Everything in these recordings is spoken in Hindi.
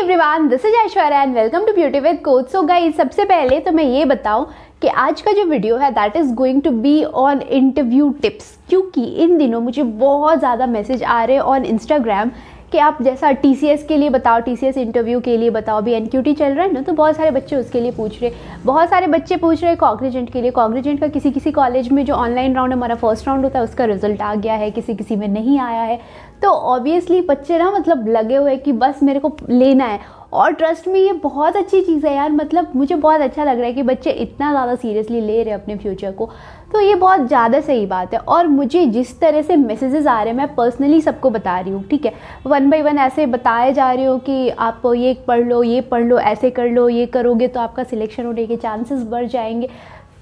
Everyone, this is Aishwarya and welcome to beauty with coach. So guys, सबसे पहले तो मैं ये बताऊं कि आज का जो वीडियो है that is going to be on interview tips, क्योंकि इन दिनों मुझे बहुत ज़्यादा मैसेज आ रहे हैं ऑन इंस्टाग्राम कि आप जैसा टीसीएस के लिए बताओ, टीसीएस इंटरव्यू के लिए बताओ। अभी एनक्यूटी चल रहा है ना, तो बहुत सारे बच्चे उसके लिए पूछ रहे, बहुत सारे बच्चे पूछ रहे हैं कॉग्निजेंट के लिए। कॉग्निजेंट का किसी किसी कॉलेज में जो ऑनलाइन राउंड हमारा फर्स्ट राउंड होता है उसका रिजल्ट आ गया है, किसी किसी में नहीं आया है। तो ऑब्वियसली बच्चे ना मतलब लगे हुए कि बस मेरे को लेना है। और ट्रस्ट में ये बहुत अच्छी चीज़ है यार, मतलब मुझे बहुत अच्छा लग रहा है कि बच्चे इतना ज़्यादा सीरियसली ले रहे हैं अपने फ्यूचर को। तो ये बहुत ज़्यादा सही बात है। और मुझे जिस तरह से मैसेजेस आ रहे हैं मैं पर्सनली सबको बता रही हूँ, ठीक है, 1 बाय 1 ऐसे बताए जा रही हूँ कि आप ये पढ़ लो, ऐसे कर लो, ये करोगे तो आपका सिलेक्शन होने के चांसेस बढ़ जाएंगे।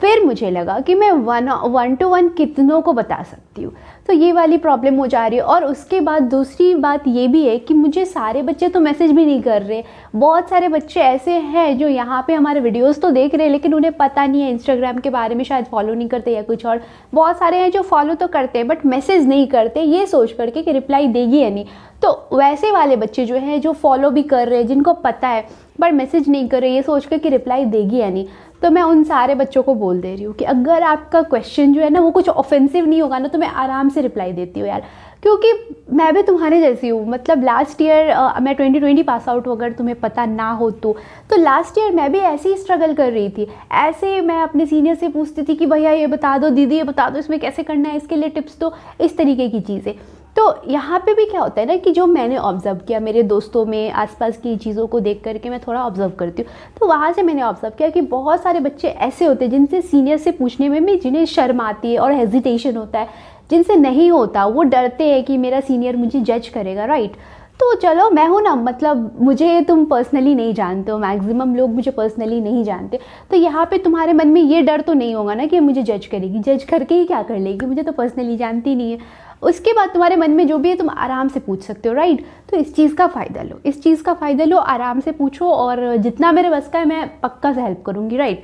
फिर मुझे लगा कि मैं 1 to 1 कितनों को बता सकती हूँ, तो ये वाली प्रॉब्लम हो जा रही है। और उसके बाद दूसरी बात ये भी है कि मुझे सारे बच्चे तो मैसेज भी नहीं कर रहे। बहुत सारे बच्चे ऐसे हैं जो यहाँ पे हमारे वीडियोस तो देख रहे हैं लेकिन उन्हें पता नहीं है इंस्टाग्राम के बारे में, शायद फॉलो नहीं करते या कुछ और। बहुत सारे हैं जो फॉलो तो करते हैं बट मैसेज नहीं करते, ये सोच करके कि रिप्लाई देगी या नहीं। तो वैसे वाले बच्चे जो हैं जो फॉलो भी कर रहे हैं, जिनको पता है बट मैसेज नहीं कर रहे, ये सोच कर कि रिप्लाई देगी या नहीं, तो मैं उन सारे बच्चों को बोल दे रही हूँ कि अगर आपका क्वेश्चन जो है ना वो कुछ ऑफेंसिव नहीं होगा ना तो मैं आराम से रिप्लाई देती हूँ यार, क्योंकि मैं भी तुम्हारे जैसी हूँ। मतलब लास्ट ईयर मैं 2020 पास आउट हूँ, अगर तुम्हें पता ना हो तो लास्ट ईयर मैं भी ऐसे ही स्ट्रगल कर रही थी। ऐसे मैं अपने सीनियर से पूछती थी कि भैया ये बता दो, दीदी ये बता दो, इसमें कैसे करना है, इसके लिए टिप्स दो, इस तरीके की चीज़ें। तो यहाँ पे भी क्या होता है ना कि जो मैंने ऑब्ज़र्व किया मेरे दोस्तों में, आसपास की चीज़ों को देख करके मैं थोड़ा ऑब्ज़र्व करती हूँ, तो वहाँ से मैंने ऑब्ज़र्व किया कि बहुत सारे बच्चे ऐसे होते हैं जिनसे सीनियर से पूछने में भी जिन्हें शर्म आती है और हेजिटेशन होता है, जिनसे नहीं होता, वो डरते हैं कि मेरा सीनियर मुझे जज करेगा, राइट। तो चलो मैं हूँ ना, मतलब मुझे तुम पर्सनली नहीं जानते हो, मैक्सिमम लोग मुझे पर्सनली नहीं जानते, तो यहाँ पे तुम्हारे मन में ये डर तो नहीं होगा ना कि मुझे जज करेगी, जज करके ही क्या कर लेगी, मुझे तो पर्सनली जानती नहीं है। उसके बाद तुम्हारे मन में जो भी है तुम आराम से पूछ सकते हो, राइट। तो इस चीज़ का फ़ायदा लो, इस चीज़ का फ़ायदा लो, आराम से पूछो और जितना मेरे बस का है मैं पक्का से हेल्प करूँगी, राइट।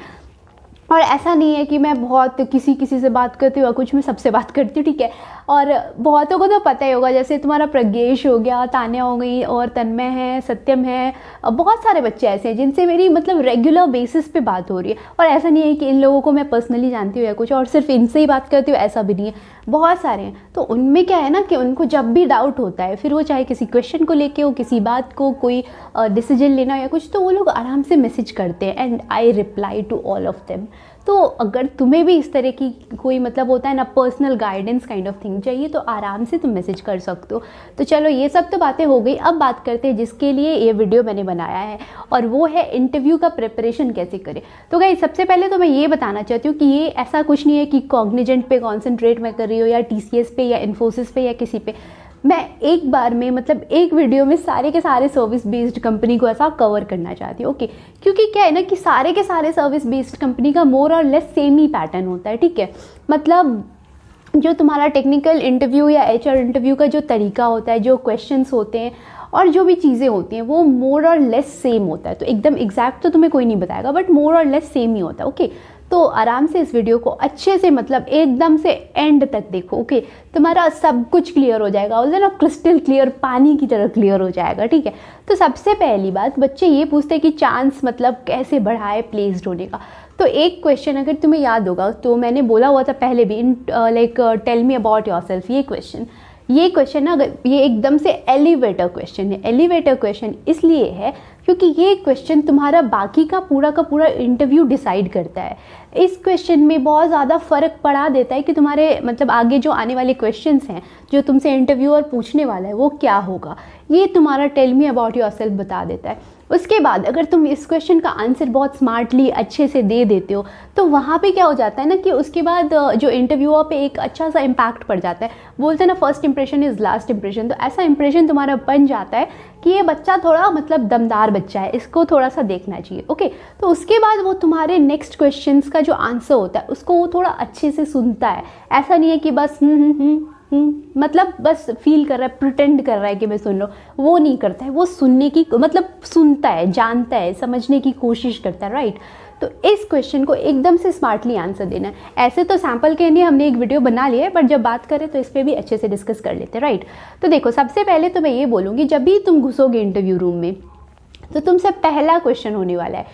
और ऐसा नहीं है कि मैं बहुत किसी से बात करती हूँ, कुछ मैं सबसे बात करती हूँ, ठीक है। और बहुतों को तो पता ही होगा, जैसे तुम्हारा प्रज्ञेश हो गया, तान्या हो गई, और तन्मय है, सत्यम है, बहुत सारे बच्चे ऐसे हैं जिनसे मेरी मतलब रेगुलर बेसिस पे बात हो रही है। और ऐसा नहीं है कि इन लोगों को मैं पर्सनली जानती हूँ या कुछ और सिर्फ इनसे ही बात करती हूँ, ऐसा भी नहीं है, बहुत सारे हैं। तो उनमें क्या है ना कि उनको जब भी डाउट होता है, फिर वो चाहे किसी क्वेश्चन को लेके हो, किसी बात को, कोई डिसीजन लेना या कुछ, तो वो लोग आराम से मैसेज करते हैं and I reply to all of them. तो अगर तुम्हें भी इस तरह की कोई मतलब होता है ना personal guidance kind of thing चाहिए तो आराम से तुम मैसेज कर सकते हो। तो चलो ये सब तो बातें हो गई, अब बात करते हैं जिसके लिए ये वीडियो मैंने बनाया है, और वो है इंटरव्यू का प्रिपरेशन कैसे करें। तो गाइस, सबसे पहले तो मैं ये बताना चाहती हूँ कि ये ऐसा कुछ नहीं है कि कॉग्निजेंट पे कॉन्सेंट्रेट मैं कर रही हूँ या टीसीएस पे या इन्फोसिस पे या किसी पे। मैं एक बार में मतलब एक वीडियो में सारे के सारे सर्विस बेस्ड कंपनी को ऐसा कवर करना चाहती हूँ, ओके। क्योंकि क्या है ना कि सारे के सारे सर्विस बेस्ड कंपनी का मोर और लेस सेम ही पैटर्न होता है, ठीक है। मतलब जो तुम्हारा टेक्निकल इंटरव्यू या एचआर इंटरव्यू का जो तरीका होता है, जो क्वेश्चंस होते हैं और जो भी चीज़ें होती हैं, वो मोर और लेस सेम होता है। तो एकदम एग्जैक्ट तो तुम्हें कोई नहीं बताएगा बट मोर और लेस सेम ही होता है, ओके। तो आराम से इस वीडियो को अच्छे से मतलब एकदम से एंड तक देखो, ओके। तुम्हारा सब कुछ क्लियर हो जाएगा, बोलते ना क्रिस्टल क्लियर, पानी की तरह क्लियर हो जाएगा, ठीक है। तो सबसे पहली बात, बच्चे ये पूछते हैं कि चांस मतलब कैसे बढ़ाए प्लेस्ड होने का। तो एक क्वेश्चन अगर तुम्हें याद होगा तो मैंने बोला हुआ था पहले भी, like tell me about yourself. ये क्वेश्चन ना, ये एकदम से एलिवेटर क्वेश्चन है। एलिवेटर क्वेश्चन इसलिए है क्योंकि ये क्वेश्चन तुम्हारा बाकी का पूरा इंटरव्यू डिसाइड करता है। इस क्वेश्चन में बहुत ज़्यादा फ़र्क पड़ा देता है कि तुम्हारे मतलब आगे जो आने वाले क्वेश्चंस हैं जो तुमसे इंटरव्यूअर पूछने वाला है वो क्या होगा, ये तुम्हारा टेल मी अबाउट योरसेल्फ बता देता है। उसके बाद अगर तुम इस क्वेश्चन का आंसर बहुत स्मार्टली अच्छे से दे देते हो तो वहाँ पे क्या हो जाता है ना कि उसके बाद जो इंटरव्यूअर पे एक अच्छा सा इम्पैक्ट पड़ जाता है। बोलते हैं ना first impression is last impression, तो ऐसा इंप्रेशन तुम्हारा बन जाता है कि ये बच्चा थोड़ा मतलब दमदार बच्चा है, इसको थोड़ा सा देखना चाहिए, ओके। तो उसके बाद वो तुम्हारे नेक्स्ट क्वेश्चंस का जो आंसर होता है उसको वो थोड़ा अच्छे से सुनता है। ऐसा नहीं है कि बस मतलब बस फील कर रहा है, प्रिटेंड कर रहा है कि मैं सुन रहा हूँ, वो नहीं करता है। वो सुनने की मतलब सुनता है, जानता है, समझने की कोशिश करता है, राइट। तो इस क्वेश्चन को एकदम से स्मार्टली आंसर देना है। ऐसे तो सैम्पल के लिए हमने एक वीडियो बना लिया है, बट जब बात करें तो इस पर भी अच्छे से डिस्कस कर लेते हैं, राइट। तो देखो, सबसे पहले तो मैं ये बोलूँगी, जब भी तुम घुसोगे इंटरव्यू रूम में तो तुमसे पहला क्वेश्चन होने वाला है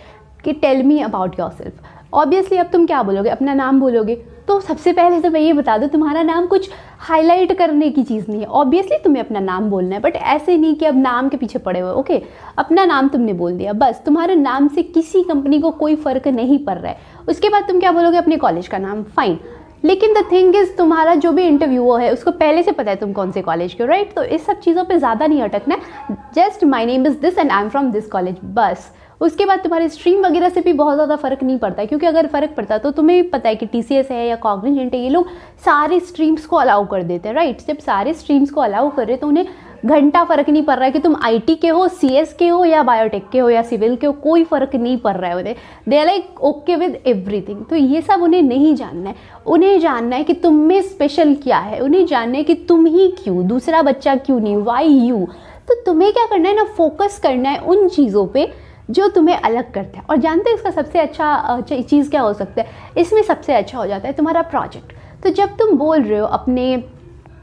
कि tell me about yourself. Obviously अब तुम क्या बोलोगे, अपना नाम बोलोगे। तो सबसे पहले तो मैं ये बता दूं, तुम्हारा नाम कुछ हाईलाइट करने की चीज़ नहीं है। ऑब्वियसली तुम्हें अपना नाम बोलना है, बट ऐसे नहीं कि अब नाम के पीछे पड़े हुए। ओके, अपना नाम तुमने बोल दिया, बस तुम्हारे नाम से किसी कंपनी को कोई फ़र्क नहीं पड़ रहा है। उसके बाद तुम क्या बोलोगे, अपने कॉलेज का नाम, फाइन। लेकिन द थिंग इज़, तुम्हारा जो भी इंटरव्यूअर है उसको पहले से पता है तुम कौन से कॉलेज के हो, राइट। तो इस सब चीज़ों पे ज़्यादा नहीं अटकना है। Just my name is this and I am from this college, बस। उसके बाद तुम्हारे स्ट्रीम वगैरह से भी बहुत ज़्यादा फ़र्क नहीं पड़ता है, क्योंकि अगर फ़र्क पड़ता तो तुम्हें भी पता है कि TCS है या कॉग्निजेंट है, ये लोग सारे स्ट्रीम्स को अलाउ कर देते हैं, राइट। जब सारे स्ट्रीम्स को अलाउ कर रहे तो उन्हें घंटा फ़र्क नहीं पड़ रहा है कि तुम IT के हो, CS के हो या बायोटेक के हो या सिविल के हो, कोई फ़र्क नहीं पड़ रहा है उन्हें। They are like okay with everything. तो ये सब उन्हें नहीं जानना है। उन्हें जानना है कि तुम में स्पेशल क्या है, उन्हें जानना है कि तुम ही क्यों, दूसरा बच्चा क्यों नहीं, वाई यू। तो तुम्हें क्या करना है ना, फोकस करना है उन चीज़ों पे जो तुम्हें अलग करता है। और जानते हैं इसका सबसे अच्छा चीज़ क्या हो सकता है, इसमें सबसे अच्छा हो जाता है तुम्हारा प्रोजेक्ट। तो जब तुम बोल रहे हो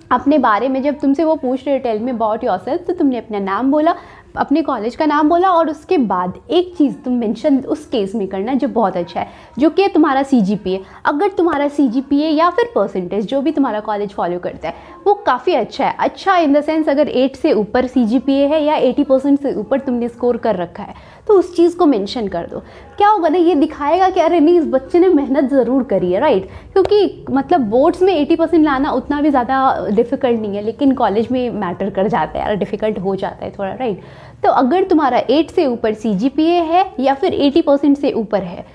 अपने बारे में, जब तुमसे वो पूछ रहे हो टेल मी अबाउट योरसेल्फ, तो तुमने अपना नाम बोला, अपने कॉलेज का नाम बोला, और उसके बाद एक चीज़ तुम मेंशन उस केस में करना जो बहुत अच्छा है, जो कि तुम्हारा CGPA। अगर तुम्हारा CGPA या फिर परसेंटेज, जो भी तुम्हारा कॉलेज फॉलो करता है, वो काफ़ी अच्छा है, अच्छा इन द सेंस अगर 8 से ऊपर CGPA है या 80% से ऊपर तुमने स्कोर कर रखा है, तो उस चीज़ को मेंशन कर दो। क्या होगा ना, ये दिखाएगा कि अरे नहीं, इस बच्चे ने मेहनत ज़रूर करी है, राइट। क्योंकि मतलब बोर्ड्स में 80% लाना उतना भी ज़्यादा डिफ़िकल्ट नहीं है, लेकिन कॉलेज में मैटर कर जाता है यार, डिफ़िकल्ट हो जाता है थोड़ा, राइट। तो अगर तुम्हारा 8 से ऊपर CGPA है या फिर 80% से ऊपर है,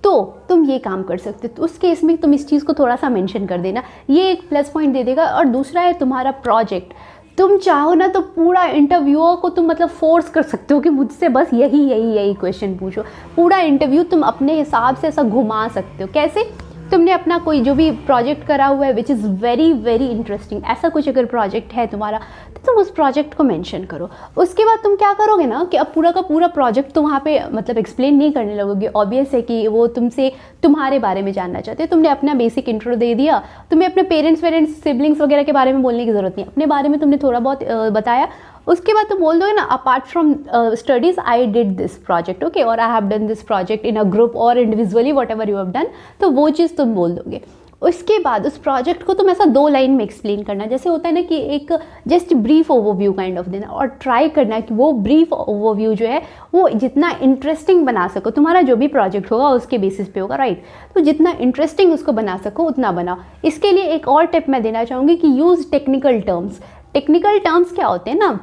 तो तुम ये काम कर सकते हो। तो उस केस में तुम इस चीज़ को थोड़ा सा मेंशन कर देना, ये एक प्लस पॉइंट दे देगा। और दूसरा है तुम्हारा प्रोजेक्ट। तुम चाहो ना तो पूरा इंटरव्यूअर को तुम मतलब फोर्स कर सकते हो कि मुझसे बस यही क्वेश्चन पूछो। पूरा इंटरव्यू तुम अपने हिसाब से ऐसा घुमा सकते हो। कैसे, तुमने अपना कोई जो भी प्रोजेक्ट करा हुआ है which is very very interesting, ऐसा कुछ अगर प्रोजेक्ट है तुम्हारा, तो तुम उस प्रोजेक्ट को मेंशन करो। उसके बाद तुम क्या करोगे ना कि अब पूरा का पूरा प्रोजेक्ट तो वहाँ पे मतलब एक्सप्लेन नहीं करने लगोगे। ऑब्वियस है कि वो तुमसे तुम्हारे बारे में जानना चाहते हैं। तुमने अपना बेसिक इंट्रो दे दिया, तुम्हें अपने पेरेंट्स सिबलिंग्स वगैरह के बारे में बोलने की ज़रूरत नहीं, अपने बारे में तुमने थोड़ा बहुत बताया। उसके बाद तुम बोल दोगे ना, apart from studies I did this project, okay, और I have done this project in a group और individually, whatever you have done. तो वो चीज़ तुम बोल दोगे। उसके बाद उस प्रोजेक्ट को तुम ऐसा 2 लाइन में एक्सप्लेन करना, जैसे होता है ना कि एक just brief overview kind of देना, और ट्राई करना कि वो ब्रीफ ओवरव्यू जो है वो जितना इंटरेस्टिंग बना सको। तुम्हारा जो भी प्रोजेक्ट होगा उसके बेसिस पे होगा, राइट। तो जितना इंटरेस्टिंग उसको बना सको उतना बनाओ। इसके लिए एक और टिप मैं देना चाहूँगी कि use technical terms. Technical terms क्या होते हैं ना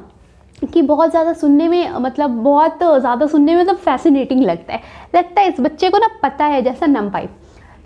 कि बहुत ज़्यादा सुनने में मतलब फैसिनेटिंग लगता है इस बच्चे को ना पता है, जैसा नमपाई,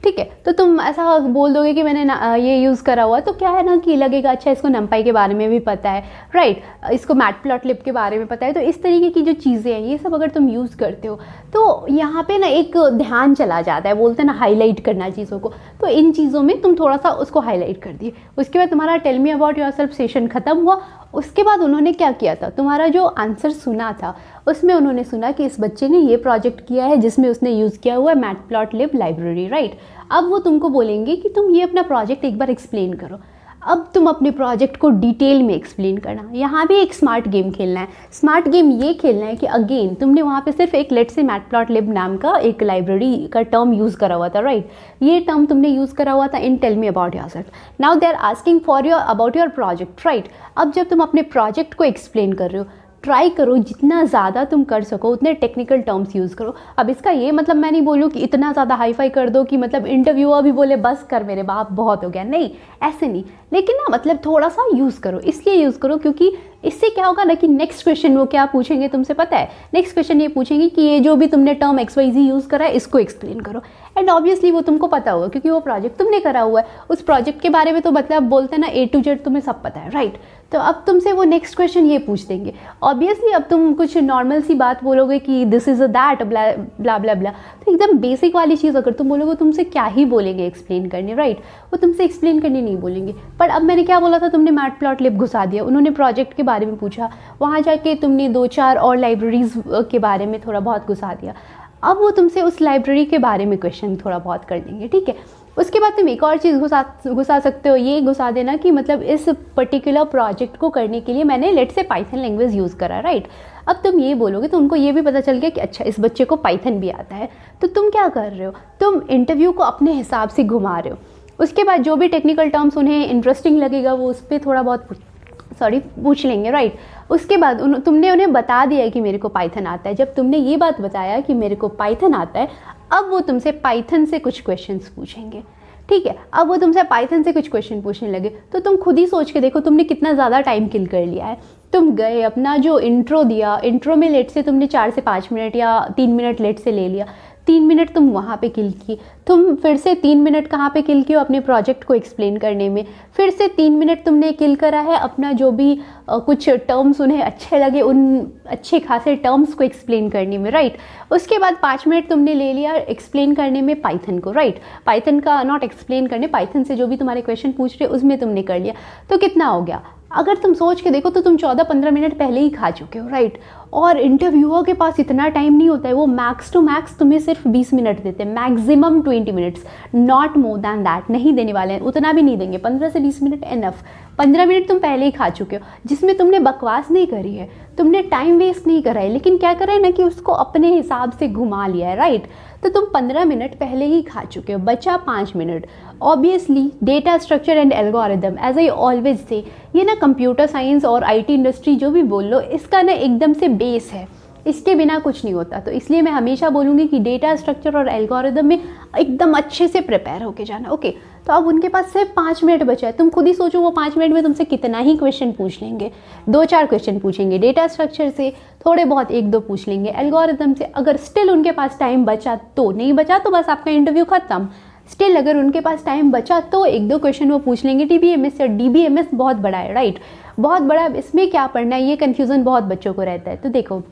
ठीक है। तो तुम ऐसा बोल दोगे कि मैंने ये यूज़ करा हुआ, तो क्या है ना कि लगेगा अच्छा इसको नमपाई के बारे में भी पता है, राइट, इसको मैटप्लॉटलिब के बारे में पता है। तो इस तरीके की जो चीज़ें हैं ये सब अगर तुम यूज़ करते हो तो यहाँ पे ना एक ध्यान चला जाता है, बोलते हैं ना हाईलाइट करना चीज़ों को। तो इन चीज़ों में तुम थोड़ा सा उसको हाईलाइट कर दिए। उसके बाद तुम्हारा tell me about yourself session ख़त्म हुआ। उसके बाद उन्होंने क्या किया था, तुम्हारा जो आंसर सुना था उसमें उन्होंने सुना कि इस बच्चे ने ये प्रोजेक्ट किया है जिसमें उसने यूज़ किया हुआ है मैटप्लॉटलिब लाइब्रेरी, राइट। अब वो तुमको बोलेंगे कि तुम ये अपना प्रोजेक्ट एक बार एक्सप्लेन करो। अब तुम अपने प्रोजेक्ट को डिटेल में एक्सप्लेन करना। यहाँ भी एक स्मार्ट गेम खेलना है। स्मार्ट गेम ये खेलना है कि अगेन तुमने वहाँ पे सिर्फ एक लेट से मैटप्लॉटलिब नाम का एक लाइब्रेरी का टर्म यूज़ करा हुआ था, राइट। ये टर्म तुमने यूज़ करा हुआ था in tell me about yourself. Now they are asking for your about your project, right. अब जब तुम अपने प्रोजेक्ट को एक्सप्लेन कर रहे हो, ट्राई करो जितना ज़्यादा तुम कर सको उतने टेक्निकल टर्म्स यूज़ करो। अब इसका ये मतलब मैं नहीं बोलूँ कि इतना ज़्यादा हाई फाई कर दो कि मतलब इंटरव्यूअर भी बोले बस कर मेरे बाप बहुत हो गया, नहीं ऐसे नहीं। लेकिन ना मतलब थोड़ा सा यूज़ करो, इसलिए यूज़ करो क्योंकि इससे क्या होगा ना कि नेक्स्ट क्वेश्चन वो क्या पूछेंगे तुमसे पता है। नेक्स्ट क्वेश्चन ये पूछेंगे कि ये जो भी तुमने टर्म XYZ यूज़ करा है इसको एक्सप्लेन करो। एंड ऑब्वियसली वो तुमको पता होगा क्योंकि वो प्रोजेक्ट तुमने करा हुआ है। उस प्रोजेक्ट के बारे में तो मतलब बोलते हैं ना A to Z तुम्हें सब पता है, राइट। तो अब तुमसे वो नेक्स्ट क्वेश्चन ये पूछ देंगे। ऑब्वियसली अब तुम कुछ नॉर्मल सी बात बोलोगे कि this is a that blah blah blah, तो एकदम बेसिक वाली चीज़ अगर तुम बोलोगे तुमसे क्या ही बोलेंगे एक्सप्लेन करने, राइट। वो तुमसे एक्सप्लेन करने नहीं बोलेंगे। पर अब मैंने क्या बोला था, तुमने मैटप्लॉटलिब घुसा दिया, उन्होंने प्रोजेक्ट के बारे में पूछा, वहाँ जाके तुमने 2-4 और लाइब्रेरीज़ के बारे में थोड़ा बहुत घुसा दिया। अब वो तुमसे उस लाइब्रेरी के बारे में क्वेश्चन थोड़ा बहुत कर देंगे, ठीक है। उसके बाद तुम एक और चीज़ घुसा सकते हो, ये घुसा देना कि मतलब इस पर्टिकुलर प्रोजेक्ट को करने के लिए मैंने लेट से पाइथन लैंग्वेज यूज़ करा, राइट। अब तुम ये बोलोगे तो उनको ये भी पता चल गया कि अच्छा इस बच्चे को पाइथन भी आता है। तो तुम क्या कर रहे हो, तुम इंटरव्यू को अपने हिसाब से घुमा रहे हो। उसके बाद जो भी टेक्निकल टर्म्स उन्हें इंटरेस्टिंग लगेगा वो उस पर थोड़ा बहुत पूछ लेंगे, राइट। उसके बाद तुमने उन्हें बता दिया कि मेरे को पाइथन आता है। जब तुमने ये बात बताया कि मेरे को पाइथन आता है, अब वो तुमसे पाइथन से कुछ क्वेश्चंस पूछेंगे, ठीक है। अब वो तुमसे पाइथन से कुछ क्वेश्चन पूछने लगे तो तुम खुद ही सोच के देखो तुमने कितना ज़्यादा टाइम किल कर लिया है। तुम गए, अपना जो इंट्रो दिया, इंट्रो में लेट से तुमने 4 से 5 मिनट या 3 मिनट लेट से ले लिया, 3 मिनट तुम वहाँ पे किल की। तुम फिर से 3 मिनट कहाँ पे किल की हो, अपने प्रोजेक्ट को एक्सप्लेन करने में। फिर से 3 मिनट तुमने किल करा है अपना जो भी कुछ टर्म्स उन्हें अच्छे लगे उन अच्छे खासे टर्म्स को एक्सप्लेन करने में, राइट। उसके बाद 5 मिनट तुमने ले लिया एक्सप्लेन करने में पाइथन को, राइट। पाइथन का नॉट एक्सप्लेन करने, पाइथन से जो भी तुम्हारे क्वेश्चन पूछ रहे उसमें तुमने कर लिया। तो कितना हो गया, अगर तुम सोच के देखो तो तुम 14-15 मिनट पहले ही खा चुके हो, राइट। और इंटरव्यूअर के पास इतना टाइम नहीं होता है, वो मैक्स टू मैक्स तुम्हें सिर्फ 20 मिनट देते हैं, maximum 20 minutes, not more than that नहीं देने वाले हैं, उतना भी नहीं देंगे। 15 से 20 मिनट एनफ। 15 मिनट तुम पहले ही खा चुके हो, जिसमें तुमने बकवास नहीं करी है, तुमने टाइम वेस्ट नहीं करा है, लेकिन क्या करा है ना कि उसको अपने हिसाब से घुमा लिया है, राइट। तो तुम 15 मिनट पहले ही खा चुके हो, बचा 5 minute. Obviously data structure and algorithm, as I always say, ये ना कंप्यूटर साइंस और आईटी इंडस्ट्री जो भी बोल लो, इसका ना एकदम से बेस है, इसके बिना कुछ नहीं होता। तो इसलिए मैं हमेशा बोलूँगी कि डेटा स्ट्रक्चर और एल्गोरिदम में एकदम अच्छे से प्रिपेयर होके जाना, ओके। तो अब उनके पास सिर्फ 5 मिनट बचा है, तुम खुद ही सोचो वो 5 मिनट में तुमसे कितना ही क्वेश्चन पूछ लेंगे। 2-4 क्वेश्चन पूछेंगे डेटा स्ट्रक्चर से, थोड़े बहुत 1-2 पूछ लेंगे एल्गोरिदम से। अगर स्टिल उनके पास टाइम बचा तो, नहीं बचा तो बस आपका इंटरव्यू खत्म। स्टिल अगर उनके पास टाइम बचा तो 1-2 क्वेश्चन वो पूछ लेंगे डीबीएमएस से। डीबीएमएस बहुत बड़ा है, राइट, बहुत बड़ा। इसमें क्या पढ़ना है, ये कन्फ्यूज़न बहुत बच्चों को रहता है। तो देखो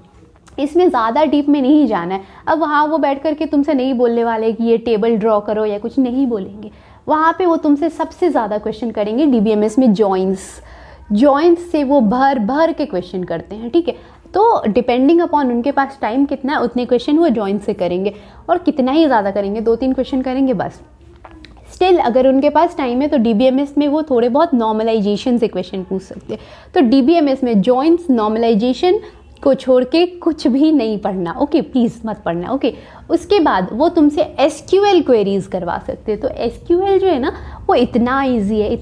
इसमें ज़्यादा डीप में नहीं जाना है। अब वहाँ वो बैठ करके तुमसे नहीं बोलने वाले कि ये टेबल ड्रॉ करो या कुछ नहीं बोलेंगे। वहाँ पे वो तुमसे सबसे ज़्यादा क्वेश्चन करेंगे डीबीएमएस में जॉइंट्स से वो भर के क्वेश्चन करते हैं, ठीक है। तो डिपेंडिंग अपॉन उनके पास टाइम कितना है उतने क्वेश्चन वो जॉइंट से करेंगे, और कितना ही ज़्यादा करेंगे, 2-3 क्वेश्चन करेंगे बस। स्टिल अगर उनके पास टाइम है तो डीबीएमएस में वो थोड़े बहुत नॉर्मलाइजेशन से क्वेश्चन पूछ सकते हैं। तो डीबीएमएस में जॉइंट्स, नॉर्मलाइजेशन को छोड़ के कुछ भी नहीं पढ़ना, ओके, प्लीज़ मत पढ़ना, ओके। उसके बाद वो तुमसे एसक्यूएल क्वेरीज करवा सकते हैं। तो एसक्यूएल जो है ना वो इतना इजी है,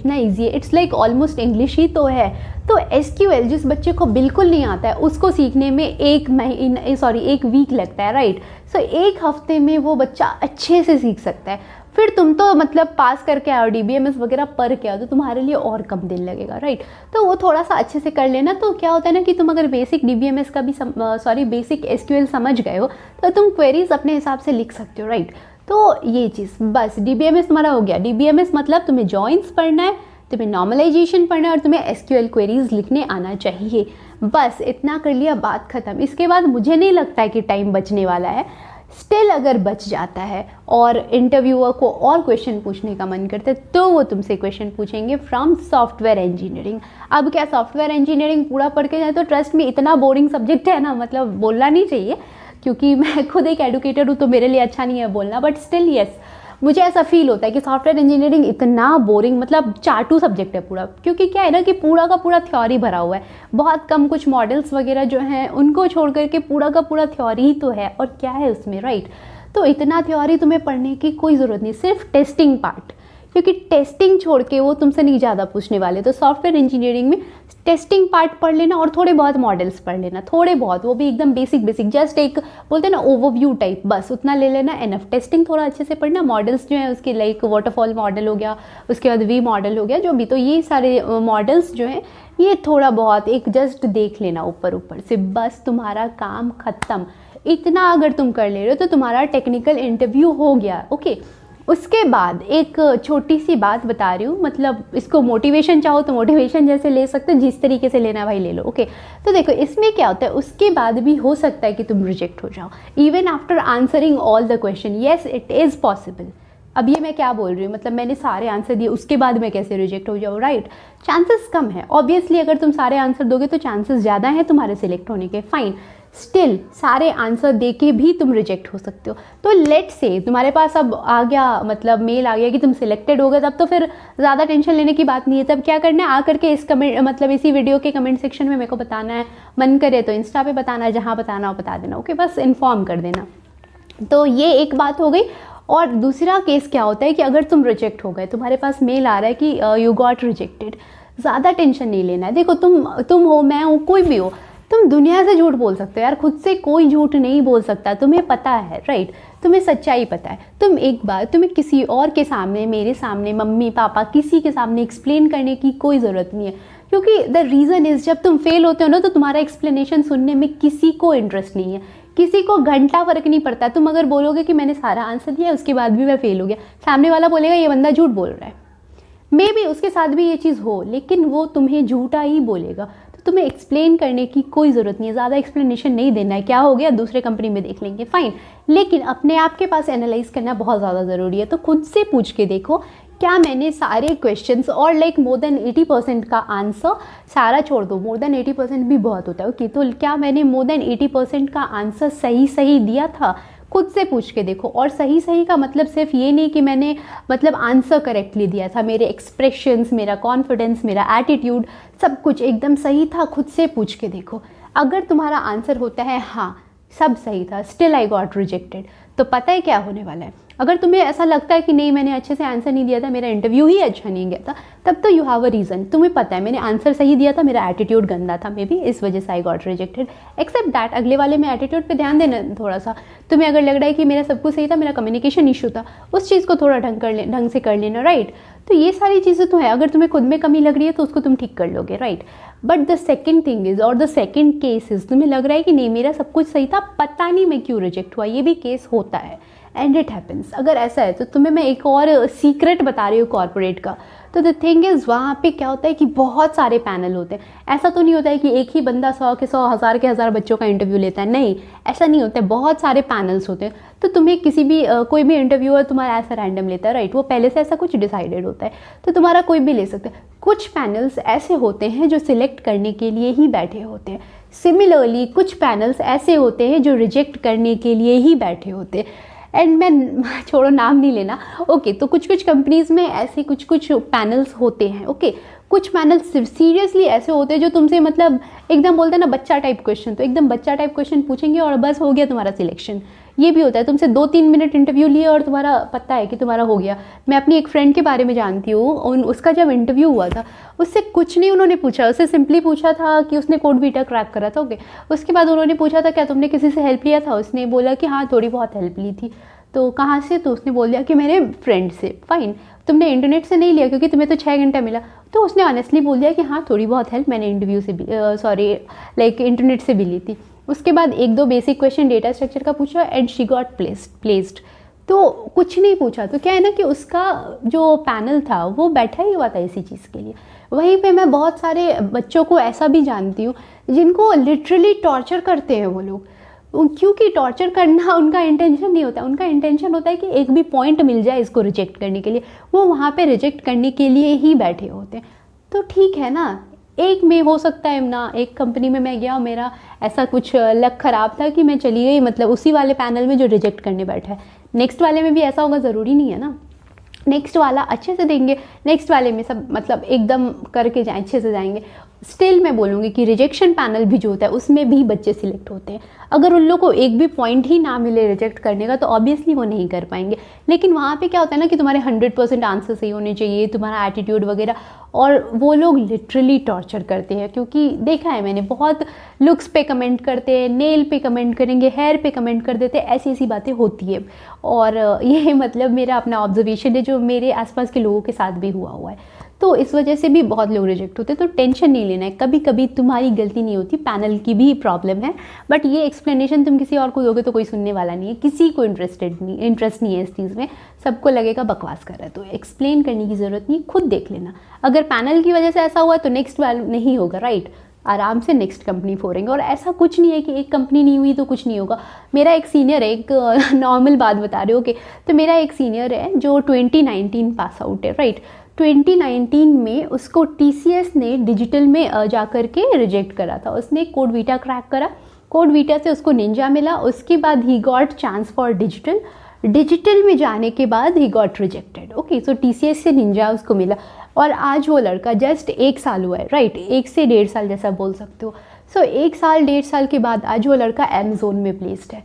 इट्स लाइक ऑलमोस्ट इंग्लिश ही तो है। तो एसक्यूएल जिस बच्चे को बिल्कुल नहीं आता है उसको सीखने में 1 वीक लगता है, राइट। सो 1 हफ्ते में वो बच्चा अच्छे से सीख सकता है। फिर तुम तो मतलब पास करके आओ, डीबीएमएस वगैरह पढ़ के आओ, तो तुम्हारे लिए और कम दिन लगेगा, राइट। तो वो थोड़ा सा अच्छे से कर लेना। तो क्या होता है ना कि तुम अगर बेसिक डीबीएमएस का भी बेसिक एसक्यूएल समझ गए हो तो तुम क्वेरीज अपने हिसाब से लिख सकते हो, राइट। तो ये चीज़ बस डीबीएमएस तुम्हारा हो गया। डीबीएमएस मतलब तुम्हें जॉइंट्स पढ़ना है, तुम्हें नॉर्मलाइजेशन पढ़ना है और तुम्हें एसक्यूएल क्वेरीज लिखने आना चाहिए। बस इतना कर लिया, बात खत्म। इसके बाद मुझे नहीं लगता है कि टाइम बचने वाला है। स्टिल अगर बच जाता है और इंटरव्यूअर को और क्वेश्चन पूछने का मन करता है तो वो तुमसे क्वेश्चन पूछेंगे फ्रॉम सॉफ्टवेयर इंजीनियरिंग। अब क्या सॉफ्टवेयर इंजीनियरिंग पूरा पढ़ के जाए तो ट्रस्ट में इतना बोरिंग सब्जेक्ट है ना, मतलब बोलना नहीं चाहिए क्योंकि मैं खुद एक एडुकेटर हूँ तो मेरे लिए अच्छा नहीं है बोलना, बट स्टिल यस, मुझे ऐसा फील होता है कि सॉफ्टवेयर इंजीनियरिंग इतना बोरिंग, मतलब चाटू सब्जेक्ट है पूरा। क्योंकि क्या है ना कि पूरा का पूरा थ्योरी भरा हुआ है, बहुत कम कुछ मॉडल्स वगैरह जो हैं उनको छोड़ करके पूरा का पूरा थ्योरी ही तो है, और क्या है उसमें, राइट। तो इतना थ्योरी तुम्हें पढ़ने की कोई ज़रूरत नहीं, सिर्फ टेस्टिंग पार्ट, क्योंकि टेस्टिंग छोड़ के वो तुमसे नहीं ज़्यादा पूछने वाले। तो सॉफ्टवेयर इंजीनियरिंग में टेस्टिंग पार्ट पढ़ लेना और थोड़े बहुत मॉडल्स पढ़ लेना, थोड़े बहुत, वो भी एकदम बेसिक, जस्ट एक बोलते हैं ना ओवरव्यू टाइप, बस उतना ले लेना एनफ। टेस्टिंग थोड़ा अच्छे से पढ़ना, मॉडल्स जो है उसके लाइक वाटरफॉल मॉडल हो गया, उसके बाद वी मॉडल हो गया, जो भी, तो ये सारे मॉडल्स जो हैं ये थोड़ा बहुत एक जस्ट देख लेना ऊपर से, बस तुम्हारा काम खत्म। इतना अगर तुम कर ले रहे हो तो तुम्हारा टेक्निकल इंटरव्यू हो गया, ओके। उसके बाद एक छोटी सी बात बता रही हूँ, मतलब इसको मोटिवेशन चाहो तो मोटिवेशन जैसे ले सकते हो, जिस तरीके से लेना भाई ले लो, ओके। तो देखो इसमें क्या होता है, उसके बाद भी हो सकता है कि तुम रिजेक्ट हो जाओ, even after answering all the question, yes it is possible. अब ये मैं क्या बोल रही हूँ, मतलब मैंने सारे आंसर दिए उसके बाद मैं कैसे रिजेक्ट हो जाऊँ, राइट। चांसेस कम है, ऑब्वियसली अगर तुम सारे आंसर दोगे तो चांसेस ज़्यादा हैं तुम्हारे सिलेक्ट होने के, फाइन। स्टिल सारे आंसर दे के भी तुम रिजेक्ट हो सकते हो। तो लेट से तुम्हारे पास अब आ गया, मतलब मेल आ गया कि तुम सिलेक्टेड हो गए, तब तो फिर ज़्यादा टेंशन लेने की बात नहीं है। तब क्या करना है, आकर के इस कमेंट मतलब इसी वीडियो के कमेंट सेक्शन में मेरे को बताना है, मन करे तो इंस्टा पे बताना है, जहाँ बताना हो बता देना, ओके, बस इन्फॉर्म कर देना। तो ये एक बात हो गई। और दूसरा केस क्या होता है कि अगर तुम रिजेक्ट हो गए, तुम्हारे पास मेल आ रहा है कि यू गॉट रिजेक्टेड, ज़्यादा टेंशन नहीं लेना है। देखो तुम हो, मैं हूँ, कोई भी हो, तुम दुनिया से झूठ बोल सकते हो यार, खुद से कोई झूठ नहीं बोल सकता, तुम्हें पता है, राइट, तुम्हें सच्चाई पता है। तुम एक बार, तुम्हें किसी और के सामने, मेरे सामने, मम्मी पापा, किसी के सामने एक्सप्लेन करने की कोई ज़रूरत नहीं है, क्योंकि द रीज़न इज़ जब तुम फेल होते हो ना, तो तुम्हारा एक्सप्लेनेशन सुनने में किसी को इंटरेस्ट नहीं है, किसी को घंटा फर्क नहीं पड़ता। तुम अगर बोलोगे कि मैंने सारा आंसर दिया, उसके बाद भी मैं फेल हो गया, सामने वाला बोलेगा ये बंदा झूठ बोल रहा है। मे बी उसके साथ भी ये चीज़ हो, लेकिन वो तुम्हें झूठा ही बोलेगा। तो तुम्हें एक्सप्लेन करने की कोई ज़रूरत नहीं है, ज़्यादा एक्सप्लेनेशन नहीं देना है, क्या हो गया दूसरे कंपनी में देख लेंगे, फाइन। लेकिन अपने आप के पास एनालाइज करना बहुत ज़्यादा ज़रूरी है। तो खुद से पूछ के देखो, क्या मैंने सारे क्वेश्चंस और लाइक मोर देन 80% का आंसर, सारा छोड़ दो, मोर देन 80% भी बहुत होता है, ओके, तो क्या मैंने मोर देन 80% का आंसर सही दिया था? खुद से पूछ के देखो। और सही का मतलब सिर्फ ये नहीं कि मैंने मतलब आंसर करेक्टली दिया था, मेरे एक्सप्रेशंस, मेरा कॉन्फिडेंस, मेरा एटीट्यूड, सब कुछ एकदम सही था। खुद से पूछ के देखो, अगर तुम्हारा आंसर होता है हाँ सब सही था, स्टिल आई गॉट रिजेक्टेड, तो पता है क्या होने वाला है। अगर तुम्हें ऐसा लगता है कि नहीं मैंने अच्छे से आंसर नहीं दिया था, मेरा इंटरव्यू ही अच्छा नहीं गया था, तब तो यू हैव अ रीज़न, तुम्हें पता है मैंने आंसर सही दिया था, मेरा एटीट्यूड गंदा था, मे बी इस वजह से I got rejected. Except that, अगले वाले में एटीट्यूड पे ध्यान देना थोड़ा सा। तुम्हें अगर लग रहा है कि मेरा सब कुछ सही था, मेरा कम्युनिकेशन इशू था, उस चीज़ को थोड़ा ढंग से कर लेना, राइट। तो ये सारी चीज़ें तो है, अगर तुम्हें खुद में कमी लग रही है तो उसको तुम ठीक कर लोगे, right. But the second thing is, और द सेकेंड केस इज, तुम्हें लग रहा है कि नहीं मेरा सब कुछ सही था, पता नहीं मैं क्यों रिजेक्ट हुआ, ये भी केस होता है, एंड इट हैपन्स। अगर ऐसा है तो तुम्हें मैं एक और सीक्रेट बता रही हूँ कॉर्पोरेट का। तो द थिंग इज़, वहाँ पे क्या होता है कि बहुत सारे पैनल होते हैं। ऐसा तो नहीं होता है कि एक ही बंदा 100 के 100, 1000 के 1000 बच्चों का इंटरव्यू लेता है, नहीं, ऐसा नहीं होता है, बहुत सारे पैनल्स होते हैं। तो तुम्हें किसी भी कोई भी इंटरव्यूअर तुम्हारा ऐसा रैंडम लेता है, राइट, वो पहले से ऐसा कुछ डिसाइडेड होता है, तो तुम्हारा कोई भी ले सकता है। कुछ पैनल्स ऐसे होते हैं जो सिलेक्ट करने के लिए ही बैठे होते हैं, सिमिलरली कुछ पैनल्स ऐसे होते हैं जो रिजेक्ट करने के लिए ही बैठे होते हैं। एंड मैं छोड़ो, नाम नहीं लेना, ओके। तो कुछ कंपनीज़ में ऐसे कुछ पैनल्स होते हैं, ओके। कुछ पैनल्स सीरियसली ऐसे होते हैं जो तुमसे मतलब एकदम बोलते हैं ना बच्चा टाइप क्वेश्चन, तो एकदम बच्चा टाइप क्वेश्चन पूछेंगे और बस हो गया तुम्हारा सिलेक्शन। ये भी होता है, तुमसे 2-3 मिनट इंटरव्यू लिए और तुम्हारा पता है कि तुम्हारा हो गया। मैं अपनी एक फ्रेंड के बारे में जानती हूँ, उसका जब इंटरव्यू हुआ था, उससे कुछ नहीं उन्होंने पूछा, उससे सिंपली पूछा था कि उसने कोड बीटा क्रैक करा था, ओके। उसके बाद उन्होंने पूछा था क्या तुमने किसी से हेल्प लिया था, उसने बोला कि हाँ थोड़ी बहुत हेल्प ली थी। तो कहाँ से, तो उसने बोल दिया कि मेरे फ्रेंड से। फाइन, तुमने इंटरनेट से नहीं लिया क्योंकि तुम्हें तो 6 घंटा मिला, तो उसने ऑनेस्टली बोल दिया कि हाँ थोड़ी बहुत हेल्प मैंने इंटरव्यू से भी लाइक इंटरनेट से भी ली थी। उसके बाद 1-2 बेसिक क्वेश्चन डेटा स्ट्रक्चर का पूछा एंड शी गॉट प्लेस्ड। तो कुछ नहीं पूछा, तो क्या है ना कि उसका जो पैनल था वो बैठा ही हुआ था इसी चीज़ के लिए। वहीं पे मैं बहुत सारे बच्चों को ऐसा भी जानती हूँ जिनको लिटरली टॉर्चर करते हैं वो लोग, क्योंकि टॉर्चर करना उनका इंटेंशन नहीं होता, उनका इंटेंशन होता है कि एक भी पॉइंट मिल जाए इसको रिजेक्ट करने के लिए, वो वहाँ पे रिजेक्ट करने के लिए ही बैठे होते हैं। तो ठीक है ना, एक में हो सकता है ना, एक कंपनी में मैं गया, मेरा ऐसा कुछ लक ख़राब था कि मैं चली गई मतलब उसी वाले पैनल में जो रिजेक्ट करने बैठा है। नेक्स्ट वाले में भी ऐसा होगा ज़रूरी नहीं है ना, नेक्स्ट वाला अच्छे से देंगे, नेक्स्ट वाले में सब मतलब एकदम करके जाए, अच्छे से जाएंगे। स्टिल मैं बोलूँगी कि रिजेक्शन पैनल भी जो होता है उसमें भी बच्चे सिलेक्ट होते हैं। अगर उन लोग को एक भी पॉइंट ही ना मिले रिजेक्ट करने का तो ऑब्वियसली वो नहीं कर पाएंगे। लेकिन वहाँ पे क्या होता है ना कि तुम्हारे 100% आंसर सही होने चाहिए, तुम्हारा एटीट्यूड वगैरह, और वो लोग लिटरली टॉर्चर करते हैं। क्योंकि देखा है मैंने, बहुत लुक्स पे कमेंट करते हैं, नेल पे कमेंट करेंगे, हेयर पे कमेंट कर देते हैं, ऐसी बातें होती है। और ये मतलब मेरा अपना ऑब्जर्वेशन है जो मेरे आसपास के लोगों के साथ भी हुआ है। तो इस वजह से भी बहुत लोग रिजेक्ट होते हैं। तो टेंशन नहीं लेना है, कभी कभी तुम्हारी गलती नहीं होती, पैनल की भी प्रॉब्लम है। बट ये एक्सप्लेनेशन तुम किसी और को दोगे तो कोई सुनने वाला नहीं है, किसी को इंटरेस्ट नहीं है इस चीज़ में, सबको लगेगा बकवास कर रहा है। तो एक्सप्लेन करने की ज़रूरत नहीं, खुद देख लेना। अगर पैनल की वजह से ऐसा हुआ तो नेक्स्ट वाला नहीं होगा, राइट, आराम से नेक्स्ट कंपनी फोड़ेंगे। और ऐसा कुछ नहीं है कि एक कंपनी नहीं हुई तो कुछ नहीं होगा। मेरा एक सीनियर है, एक नॉर्मल बात बता रहे हो, ओके, तो मेरा एक सीनियर है जो 2019 पास आउट है, राइट। 2019 में उसको TCS ने डिजिटल में जा कर के रिजेक्ट करा था। उसने कोड बीटा क्रैक करा, कोड वीटा से उसको निंजा मिला, उसके बाद he got chance for digital, digital में जाने के बाद he got rejected. Okay, so TCS से निंजा उसको मिला और आज वो लड़का जस्ट 1 साल हुआ है, राइट, 1 से 1.5 साल जैसा बोल सकते हो। सो 1 साल 1.5 साल के बाद आज वो लड़का अमेजोन में प्लेस्ड है।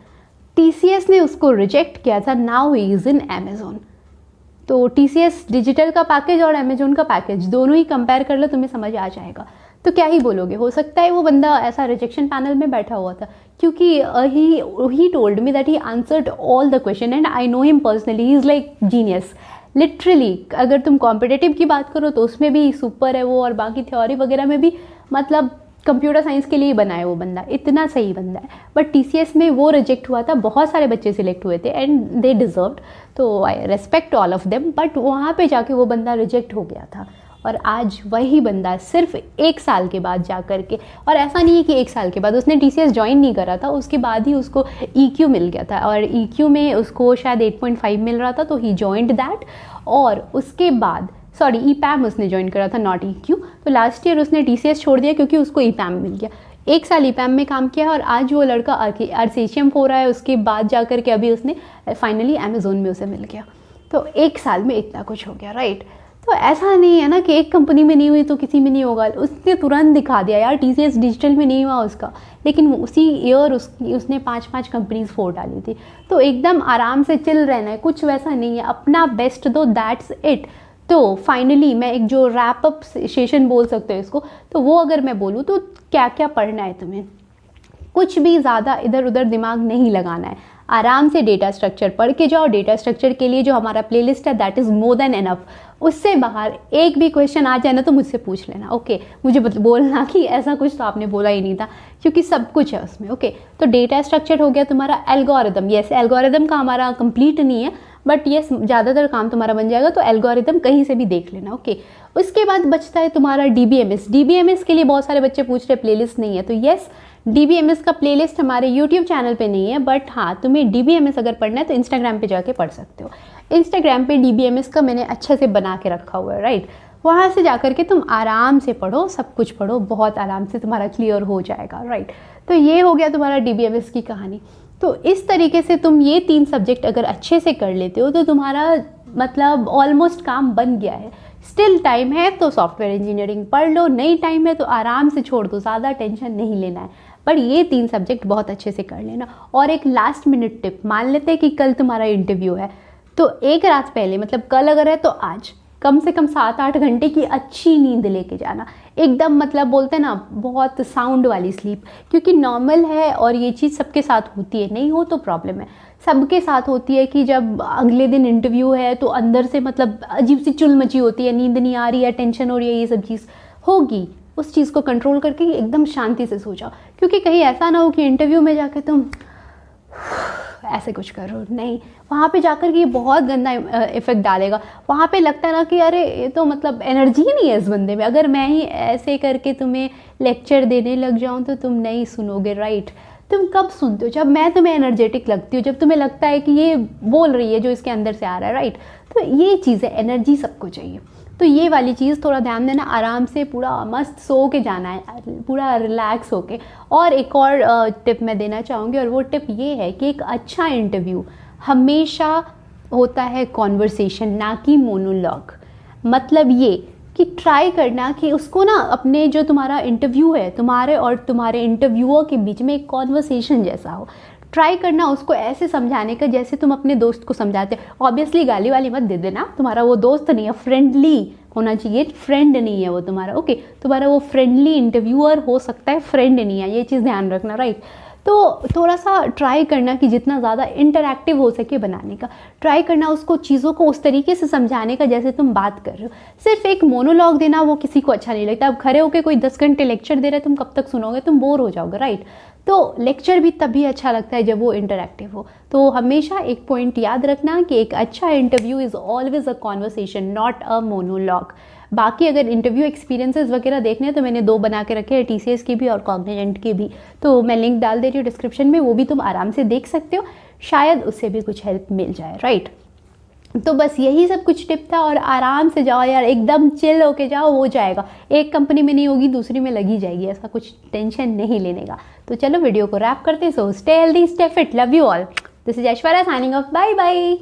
TCS ने उसको रिजेक्ट किया था, now he is in Amazon. तो TCS डिजिटल का पैकेज और अमेजोन का पैकेज दोनों ही कंपेयर कर लो, तुम्हें समझ आ जाएगा। तो क्या ही बोलोगे, हो सकता है वो बंदा ऐसा रिजेक्शन पैनल में बैठा हुआ था, क्योंकि he told me that he answered all the question and I know him personally, he is like genius literally. अगर तुम कॉम्पिटिटिव की बात करो तो उसमें भी सुपर है वो, और बाकी थ्योरी वगैरह में भी मतलब कंप्यूटर साइंस के लिए बना है वो बंदा, इतना सही बंदा है। बट TCS में वो रिजेक्ट हुआ था, बहुत सारे बच्चे सिलेक्ट हुए थे एंड दे डिज़र्व्ड, तो आई respect all of them. But वहाँ पे जाके वो बंदा रिजेक्ट हो गया था और आज वही बंदा सिर्फ 1 साल के बाद जा कर के, और ऐसा नहीं है कि 1 साल के बाद उसने TCS ज्वाइन नहीं करा था, उसके बाद ही उसको EQ मिल गया था और EQ में उसको शायद 8.5 मिल रहा था, तो ही जॉइंड दैट। और उसके बाद सॉरी EPAM उसने ज्वाइन करा था, नॉट EQ। तो लास्ट ईयर उसने TCS छोड़ दिया क्योंकि उसको EPAM मिल गया। 1 साल EPAM में काम किया और आज वो लड़का ArcSium हो रहा है, उसके बाद जा कर के अभी उसने फाइनली अमेजोन में उसे मिल गया। तो 1 साल में इतना कुछ हो गया, राइट। तो ऐसा नहीं है ना कि एक कंपनी में नहीं हुई तो किसी में नहीं होगा, उसने तुरंत दिखा दिया यार। TCS डिजिटल में नहीं हुआ उसका, लेकिन उसी ईयर उसने 5 पाँच फोड़ डाली थी। तो एकदम आराम से चिल रहना है, कुछ वैसा नहीं है, अपना बेस्ट दो, दैट्स इट। तो फाइनली मैं एक जो रैप अप सेशन बोल सकते हो इसको, तो वो अगर मैं बोलूँ तो क्या क्या पढ़ना है तुम्हें, कुछ भी ज़्यादा इधर उधर दिमाग नहीं लगाना है, आराम से डेटा स्ट्रक्चर पढ़ के जाओ। डेटा स्ट्रक्चर के लिए जो हमारा प्लेलिस्ट है that is more than enough. उससे बाहर एक भी क्वेश्चन आ जाए ना तो मुझसे पूछ लेना, ओके। मुझे बोलना कि ऐसा कुछ तो आपने बोला ही नहीं था, क्योंकि सब कुछ है उसमें, ओके। तो डेटा स्ट्रक्चर हो गया तुम्हारा, एल्गोरिदम, यस एल्गोरिदम का हमारा कंप्लीट नहीं है बट यस ज़्यादातर काम तुम्हारा बन जाएगा, तो एल्गोरिदम कहीं से भी देख लेना, ओके। उसके बाद बचता है तुम्हारा DBMS। DBMS के लिए बहुत सारे बच्चे पूछ रहे प्लेलिस्ट नहीं है, तो यस DBMS का प्लेलिस्ट हमारे यूट्यूब चैनल पे नहीं है, बट हाँ तुम्हें DBMS अगर पढ़ना है तो इंस्टाग्राम पे जाके पढ़ सकते हो। इंस्टाग्राम पे DBMS का मैंने अच्छे से बना के रखा हुआ है, राइट। वहाँ से जाकर के तुम आराम से पढ़ो, सब कुछ पढ़ो, बहुत आराम से तुम्हारा क्लियर हो जाएगा, राइट। तो ये हो गया तुम्हारा DBMS की कहानी। तो इस तरीके से तुम ये 3 सब्जेक्ट अगर अच्छे से कर लेते हो तो तुम्हारा मतलब ऑलमोस्ट काम बन गया है। स्टिल टाइम है तो सॉफ्टवेयर इंजीनियरिंग पढ़ लो, नहीं टाइम है तो आराम से छोड़ दो, ज़्यादा टेंशन नहीं लेना है। पर ये 3 सब्जेक्ट बहुत अच्छे से कर लेना। और एक लास्ट मिनट टिप, मान लेते हैं कि कल तुम्हारा इंटरव्यू है, तो एक रात पहले, मतलब कल अगर है तो आज, कम से कम 7-8 घंटे की अच्छी नींद लेके जाना, एकदम मतलब बोलते हैं ना बहुत साउंड वाली स्लीप, क्योंकि नॉर्मल है और ये चीज़ सबके साथ होती है, नहीं हो तो प्रॉब्लम है। सबके साथ होती है कि जब अगले दिन इंटरव्यू है तो अंदर से मतलब अजीब सी चुल मची होती है, नींद नहीं आ रही है, टेंशन हो रही है, ये सब चीज़ होगी। उस चीज़ को कंट्रोल करके एकदम शांति से सो जाओ, क्योंकि कहीं ऐसा ना हो कि इंटरव्यू में जाकर तुम ऐसे कुछ करो, नहीं, वहाँ पे जाकर के ये बहुत गंदा इफेक्ट डालेगा। वहाँ पे लगता है ना कि अरे ये तो मतलब एनर्जी ही नहीं है इस बंदे में, अगर मैं ही ऐसे करके तुम्हें लेक्चर देने लग जाऊँ तो तुम नहीं सुनोगे, राइट। तुम कब सुनते हो? जब मैं तुम्हें एनर्जेटिक लगती हूँ, जब तुम्हें लगता है कि ये बोल रही है जो इसके अंदर से आ रहा है, राइट। तो ये चीज़ है, एनर्जी सबको चाहिए। तो ये वाली चीज़ थोड़ा ध्यान देना, आराम से पूरा मस्त सो के जाना है, पूरा रिलैक्स होके। और एक और टिप मैं देना चाहूँगी, और वो टिप ये है कि एक अच्छा इंटरव्यू हमेशा होता है कॉन्वर्सेशन, ना कि मोनोलॉग। मतलब ये कि ट्राई करना कि उसको ना अपने जो तुम्हारा इंटरव्यू है, तुम्हारे और तुम्हारे इंटरव्यूअर के बीच में एक कॉन्वर्सेशन जैसा हो। ट्राई करना उसको ऐसे समझाने का जैसे तुम अपने दोस्त को समझाते हो। ऑब्वियसली गाली वाली मत दे देना, तुम्हारा वो दोस्त नहीं है, फ्रेंडली होना चाहिए, फ्रेंड नहीं है वो तुम्हारा, ओके। तुम्हारा वो फ्रेंडली इंटरव्यूअर हो सकता है, फ्रेंड नहीं है, ये चीज़ ध्यान रखना, राइट। तो थोड़ा सा ट्राई करना कि जितना ज़्यादा इंटरैक्टिव हो सके बनाने का, ट्राई करना उसको चीज़ों को उस तरीके से समझाने का जैसे तुम बात कर रहे हो। सिर्फ एक मोनोलॉग देना वो किसी को अच्छा नहीं लगता। अब खड़े होकर कोई 10 घंटे लेक्चर दे रहे हैं, तुम कब तक सुनोगे, तुम बोर हो जाओगे, राइट। तो लेक्चर भी तभी अच्छा लगता है जब वो इंटरैक्टिव हो। तो हमेशा एक पॉइंट याद रखना कि एक अच्छा interview is always a conversation, not a monologue. बाकी अगर इंटरव्यू एक्सपीरियंसेस वगैरह देखने हैं तो मैंने 2 बना के रखे हैं, TCS की भी और कॉग्निजेंट की भी, तो मैं लिंक डाल दे रही हूँ डिस्क्रिप्शन में, वो भी तुम आराम से देख सकते हो, शायद उससे भी कुछ हेल्प मिल जाए, राइट। तो बस यही सब कुछ टिप था, और आराम से जाओ यार, एकदम चिल होके जाओ, हो जाएगा। एक कंपनी में नहीं होगी दूसरी में लगी जाएगी, ऐसा कुछ टेंशन नहीं लेने का। तो चलो वीडियो को रैप करते, so stay healthy, stay fit, love you all. This is Aishwarya signing off, bye bye.